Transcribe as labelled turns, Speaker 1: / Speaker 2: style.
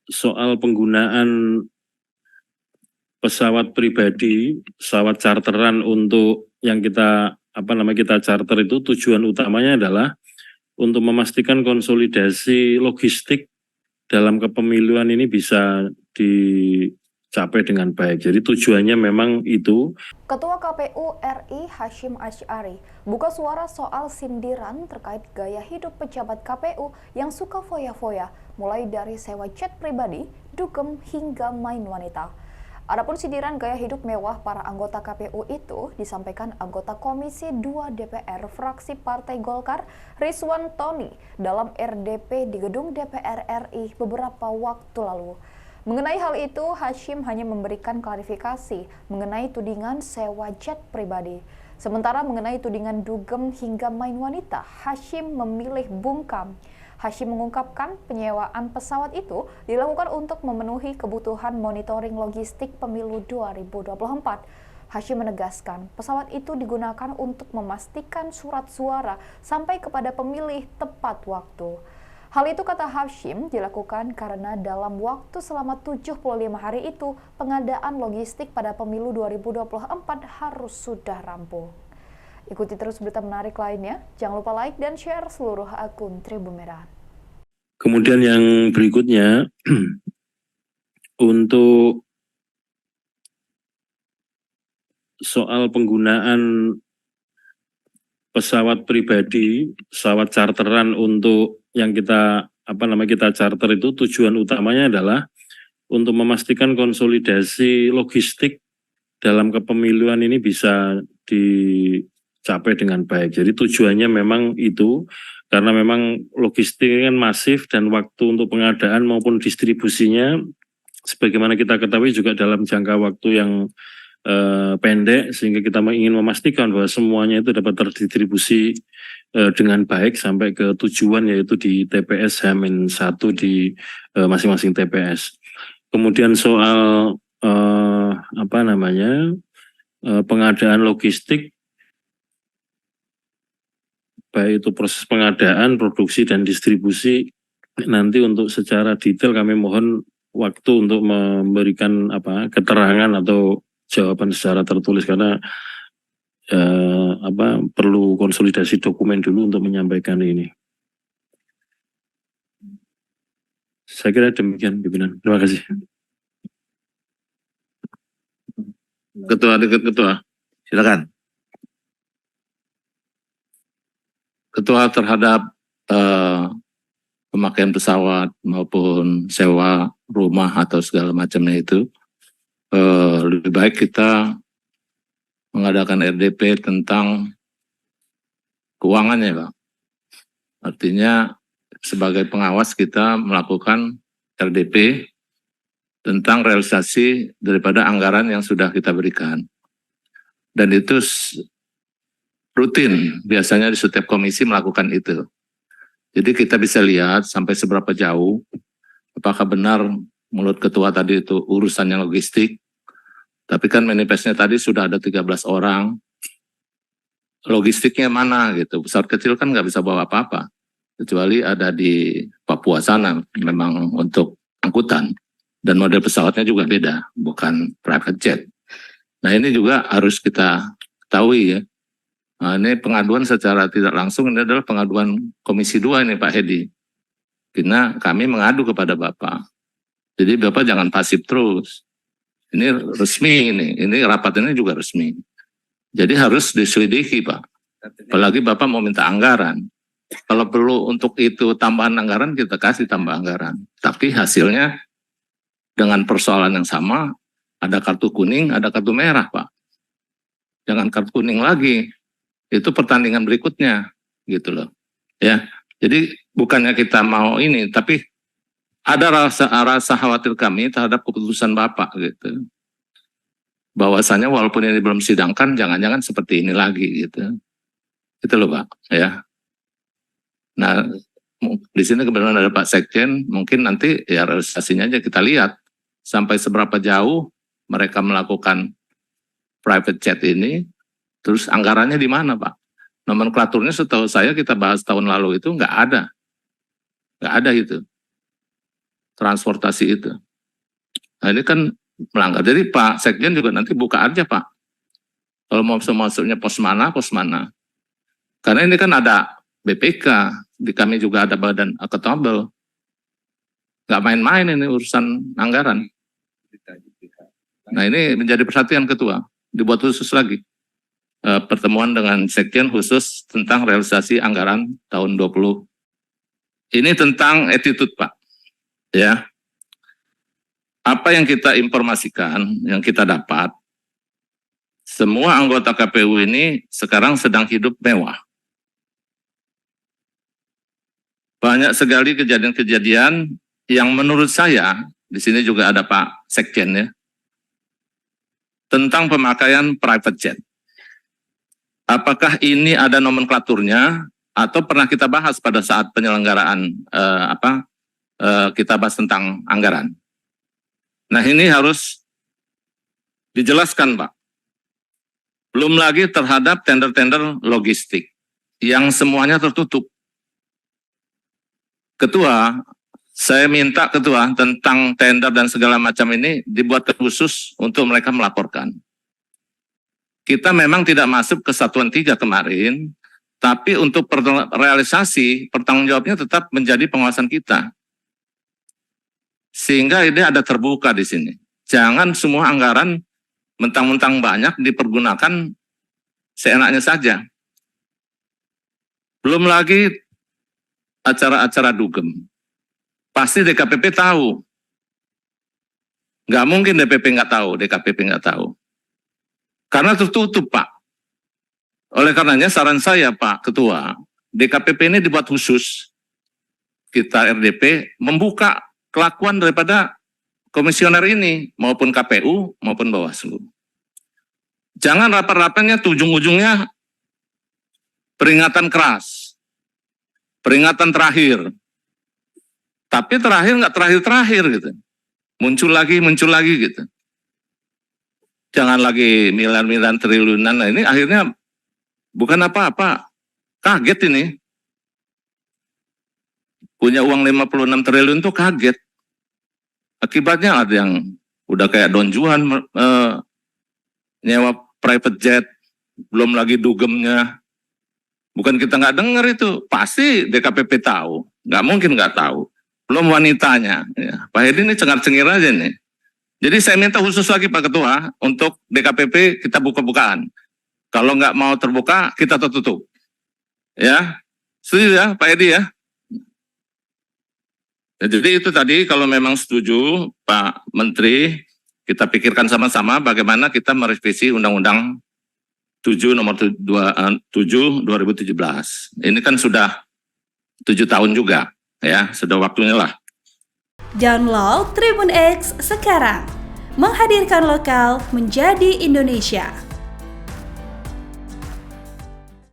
Speaker 1: soal penggunaan pesawat pribadi, pesawat charteran untuk yang kita charter itu tujuan utamanya adalah untuk memastikan konsolidasi logistik dalam kepemiluan ini bisa dicapai dengan baik. Jadi tujuannya memang itu.
Speaker 2: Ketua KPU RI Hashim Asy'ari buka suara soal sindiran terkait gaya hidup pejabat KPU yang suka foya-foya, mulai dari sewa jet pribadi, dugem hingga main wanita. Adapun sindiran gaya hidup mewah para anggota KPU itu disampaikan anggota Komisi 2 DPR fraksi Partai Golkar Rizwan Tony dalam RDP di gedung DPR RI beberapa waktu lalu. Mengenai hal itu, Hashim hanya memberikan klarifikasi mengenai tudingan sewa jet pribadi. Sementara mengenai tudingan dugem hingga main wanita, Hashim memilih bungkam. Hashim mengungkapkan penyewaan pesawat itu dilakukan untuk memenuhi kebutuhan monitoring logistik pemilu 2024. Hashim menegaskan pesawat itu digunakan untuk memastikan surat suara sampai kepada pemilih tepat waktu. Hal itu, kata Hashim, dilakukan karena dalam waktu selama 75 hari itu pengadaan logistik pada pemilu 2024 harus sudah rampung. Ikuti terus berita menarik lainnya. Jangan lupa like dan share seluruh akun Tribun Merah.
Speaker 1: Kemudian yang berikutnya, untuk soal penggunaan pesawat pribadi, pesawat charteran untuk yang kita charter itu tujuan utamanya adalah untuk memastikan konsolidasi logistik dalam kepemiluan ini bisa dicapai dengan baik. Jadi tujuannya memang itu, karena memang logistik kan masif dan waktu untuk pengadaan maupun distribusinya sebagaimana kita ketahui juga dalam jangka waktu yang pendek, sehingga kita ingin memastikan bahwa semuanya itu dapat terdistribusi dengan baik sampai ke tujuan, yaitu di TPS H-1 di masing-masing TPS. Kemudian soal pengadaan logistik, baik itu proses pengadaan, produksi, dan distribusi, nanti untuk secara detail kami mohon waktu untuk memberikan keterangan atau jawaban secara tertulis, karena perlu konsolidasi dokumen dulu untuk menyampaikan ini. Saya kira demikian, pimpinan. Terima kasih.
Speaker 3: Ketua, silakan. Ketua, terhadap pemakaian pesawat maupun sewa rumah atau segala macamnya itu, lebih baik kita mengadakan RDP tentang keuangannya, Pak. Artinya sebagai pengawas kita melakukan RDP tentang realisasi daripada anggaran yang sudah kita berikan. Dan itu rutin, biasanya di setiap komisi melakukan itu. Jadi kita bisa lihat sampai seberapa jauh, apakah benar menurut ketua tadi itu urusannya logistik, tapi kan manifestnya tadi sudah ada 13 orang, logistiknya mana gitu, pesawat kecil kan nggak bisa bawa apa-apa, kecuali ada di Papua sana, memang untuk angkutan, dan model pesawatnya juga beda, bukan private jet. Nah ini juga harus kita ketahui ya. Nah, ini pengaduan secara tidak langsung, ini adalah pengaduan Komisi 2 ini Pak Hedi. Karena kami mengadu kepada Bapak. Jadi Bapak jangan pasif terus. Ini resmi ini rapat ini juga resmi. Jadi harus diselidiki Pak. Apalagi Bapak mau minta anggaran. Kalau perlu untuk itu tambahan anggaran, kita kasih tambah anggaran. Tapi hasilnya dengan persoalan yang sama, ada kartu kuning, ada kartu merah Pak. Jangan kartu kuning lagi. Itu pertandingan berikutnya gitu loh ya. Jadi bukannya kita mau ini, tapi ada rasa khawatir kami terhadap keputusan Bapak gitu, bahwasanya walaupun ini belum sidangkan, jangan-jangan seperti ini lagi gitu. Itu loh Pak ya. Nah di sini kebetulan ada Pak Sekjen, mungkin nanti ya realisasinya aja kita lihat sampai seberapa jauh mereka melakukan private jet ini. Terus anggarannya di mana Pak? Nomenklaturnya setahu saya kita bahas tahun lalu itu nggak ada itu. transportasi itu. Nah ini kan melanggar. Jadi Pak Sekjen juga nanti buka aja Pak. Kalau mau masuknya pos mana. Karena ini kan ada BPK, di kami juga ada badan akuntabel. Nggak main-main ini urusan anggaran. Nah ini menjadi perhatian Ketua, dibuat khusus lagi. Pertemuan dengan Sekjen khusus tentang realisasi anggaran tahun 20. Ini tentang attitude Pak. Ya. Apa yang kita informasikan, yang kita dapat, semua anggota KPU ini sekarang sedang hidup mewah. Banyak sekali kejadian-kejadian yang menurut saya, di sini juga ada Pak Sekjen ya, tentang pemakaian private jet. Apakah ini ada nomenklaturnya atau pernah kita bahas pada saat penyelenggaraan kita bahas tentang anggaran? Nah ini harus dijelaskan Pak. Belum lagi terhadap tender-tender logistik yang semuanya tertutup. Ketua, saya minta Ketua tentang tender dan segala macam ini dibuat khusus untuk mereka melaporkan. Kita memang tidak masuk ke Satuan 3 kemarin, tapi untuk realisasi pertanggung jawabnya tetap menjadi pengawasan kita. Sehingga ini ada terbuka di sini. Jangan semua anggaran mentang-mentang banyak dipergunakan seenaknya saja. Belum lagi acara-acara dugem. Pasti DKPP tahu. Nggak mungkin DPP nggak tahu, DKPP nggak tahu. Karena tertutup Pak. Oleh karenanya saran saya Pak Ketua, DKPP ini dibuat khusus. Kita RDP membuka kelakuan daripada komisioner ini, maupun KPU, maupun Bawaslu. Jangan rapat-rapatnya ujung-ujungnya peringatan keras, peringatan terakhir. Tapi terakhir nggak terakhir-terakhir gitu. Muncul lagi gitu. Jangan lagi miliaran triliunan. Nah ini akhirnya bukan apa-apa. Kaget ini. Punya uang 56 triliun tuh kaget. Akibatnya ada yang udah kayak Don Juan nyewa private jet, belum lagi dugemnya. Bukan kita nggak dengar itu, pasti DKPP tahu, nggak mungkin nggak tahu. Belum wanitanya, ya. Pak Hedi ini cengar-cengir aja nih. Jadi saya minta khusus lagi Pak Ketua untuk DKPP kita buka-bukaan. Kalau nggak mau terbuka kita tutup. Ya, setuju ya Pak Hedi ya? Ya, jadi itu tadi kalau memang setuju Pak Menteri, kita pikirkan sama-sama bagaimana kita merevisi Undang-Undang 7 nomor 7 2017. Ini kan sudah 7 tahun juga ya, sudah waktunya lah.
Speaker 4: Download Tribun X sekarang, menghadirkan lokal menjadi Indonesia.